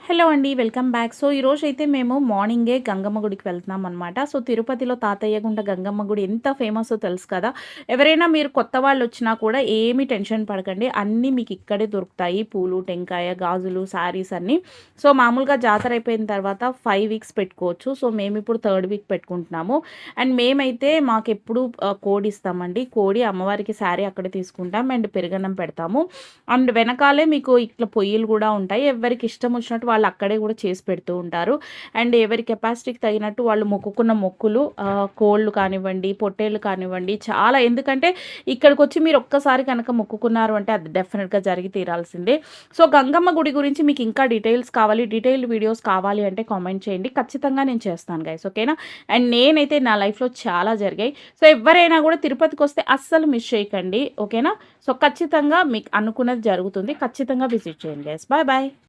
Hello అండి. Welcome back. So, ఈరోజైతే మేము మార్నింగే గంగమ్మ గుడికి వెళ్తున్నామనమాట. సో, తిరుపతిలో తాతయ్య గుంట గంగమ్మ గుడి ఎంత ఫేమసో తెలుసు కదా! ఎవరైనా మీరు కొత్త వాళ్ళొచ్చినా కూడా ఏమి టెన్షన్ పడకండి. అన్నీ మీకు ఇక్కడే దొరుకుతాయి. పూలు, టెంకాయ, గాజులు, శారీస్ అన్నీ. సో, మామూలుగా జాతర అయిపోయిన తర్వాత 5 వీక్స్ పెట్టుకోవచ్చు. సో, మేమిప్పుడు థర్డ్ వీక్ పెట్టుకుంటున్నాము. అండ్ మేమైతే మాకెప్పుడు కోడిస్తామండి. కోడి అమ్మవారికి శారీ అక్కడే తీసుకుంటాం. అండ్ పెరుగన్నం పెడతాము. అండ్ వెనకాలే మీకు ఇట్లా పొయ్యిలు గూడా ఉంటాయి. ఎవరికి ఇష్టం వచ్చినట్టు వాళ్ళు అక్కడే గూడా చేసి పెడుతూ ఉంటారు. అండ్ ఎవరి కెపాసిటీకి తగినట్టు వాళ్ళు మొక్కుకున్న మొక్కులు కోళ్ళు కానివ్వండి, పొట్టేళ్ళు కానివ్వండి చాలా ఎందుకంటే ఇక్కడికొచ్చి మీరు ఒక్కసారి కనుక మొక్కుకున్నారు అంటే అది డెఫినిట్‌గా జరిగి తీరాల్సిందే. సో, గంగమ్మ గుడి గురించి మీకు ఇంకా డీటెయిల్స్ కావాలి, డీటెయిల్డ్ వీడియోస్ కావాలి అంటే కామెంట్ చేయండి. ఖచ్చితంగా నేను చేస్తాను గైస్. ఓకేనా? అండ్ నేనైతే నా లైఫ్‌లో చాలా జరిగాయి. సో, ఎవ్వరైనా గూడా తిరుపతికొస్తే అస్సలు మిస్ చేయకండి. ఓకేనా? సో, ఖచ్చితంగా మీకు అనుకున్నది జరుగుతుంది. ఖచ్చితంగా విజిట్ చేయండి గైస్. Bye bye.